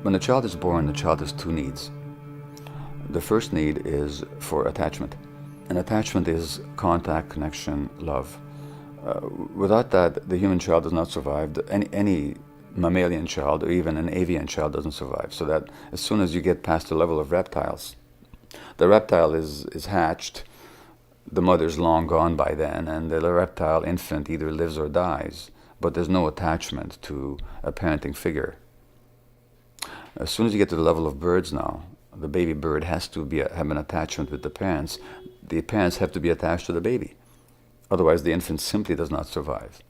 When a child is born, the child has two needs. The first need is for attachment. And attachment is contact, connection, love. Without that, the human child does not survive. Any mammalian child or even an avian child doesn't survive. So that as soon as you get past the level of reptiles, the reptile is hatched, the mother's long gone by then, and the reptile infant either lives or dies, but there's no attachment to a parenting figure. As soon as you get to the level of birds now, the baby bird has to have an attachment with the parents. The parents have to be attached to the baby. Otherwise, the infant simply does not survive.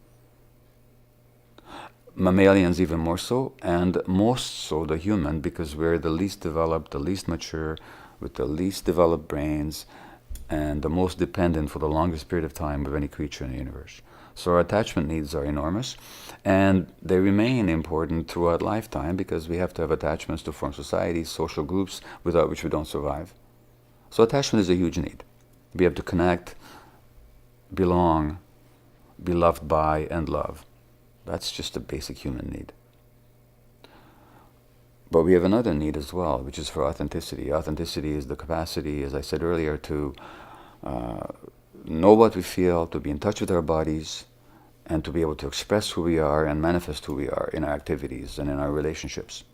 Mammalians even more so, and most so the human, because we're the least developed, the least mature, with the least developed brains, and the most dependent for the longest period of time of any creature in the universe. So our attachment needs are enormous, and they remain important throughout lifetime because we have to have attachments to form societies, social groups, without which we don't survive. So attachment is a huge need. We have to connect, belong, be loved by, and love. That's just a basic human need. But we have another need as well, which is for authenticity. Authenticity is the capacity, as I said earlier, to know what we feel, to be in touch with our bodies, and to be able to express who we are and manifest who we are in our activities and in our relationships.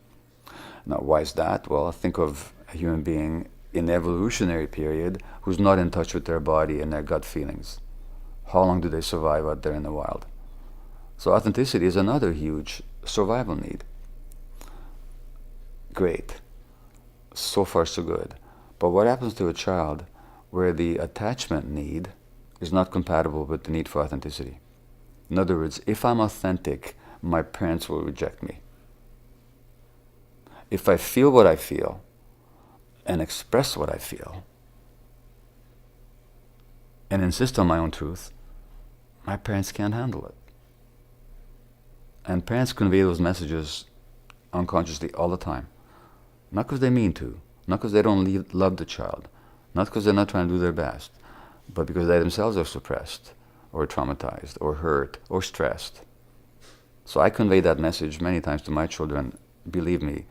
Now, why is that? Well, think of a human being in the evolutionary period who's not in touch with their body and their gut feelings. How long do they survive out there in the wild? So authenticity is another huge survival need. Great. So far, so good. But what happens to a child where the attachment need is not compatible with the need for authenticity? In other words, if I'm authentic, my parents will reject me. If I feel what I feel and express what I feel and insist on my own truth, my parents can't handle it. And parents convey those messages unconsciously all the time. Not because they mean to, not because they don't love the child, not because they're not trying to do their best, but because they themselves are suppressed, or traumatized, or hurt, or stressed. So I convey that message many times to my children, believe me,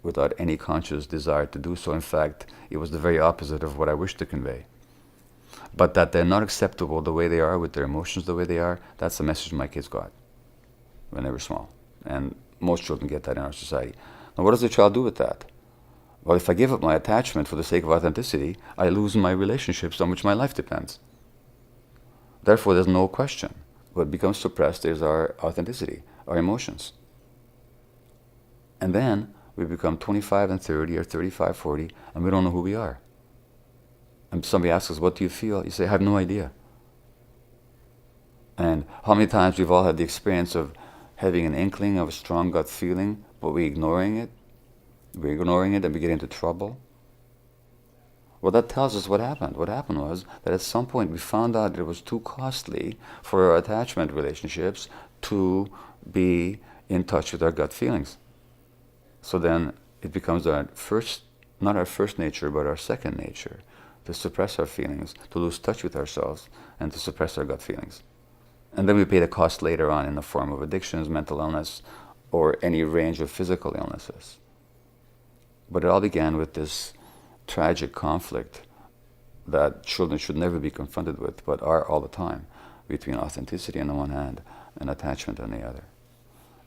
without any conscious desire to do so. In fact, it was the very opposite of what I wished to convey. But that they're not acceptable the way they are, with their emotions the way they are, that's the message my kids got when they were small. And most children get that in our society. Now, what does the child do with that? Well, if I give up my attachment for the sake of authenticity, I lose my relationships on which my life depends. Therefore, there's no question. What becomes suppressed is our authenticity, our emotions. And then we become 25 and 30 or 35, 40, and we don't know who we are. And somebody asks us, what do you feel? You say, I have no idea. And how many times we've all had the experience of having an inkling of a strong gut feeling, but we're ignoring it. We're ignoring it and we get into trouble. Well, that tells us what happened. What happened was that at some point we found out it was too costly for our attachment relationships to be in touch with our gut feelings. So then it becomes our first, not our first nature, but our second nature, to suppress our feelings, to lose touch with ourselves, and to suppress our gut feelings. And then we pay the cost later on in the form of addictions, mental illness, or any range of physical illnesses. But it all began with this tragic conflict that children should never be confronted with, but are all the time, between authenticity on the one hand and attachment on the other.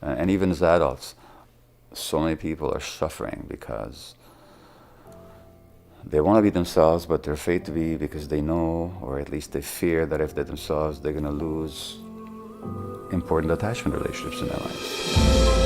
And even as adults, so many people are suffering because they want to be themselves, but they're afraid to be because they know, or at least they fear, that if they're themselves, they're going to lose important attachment relationships in their lives.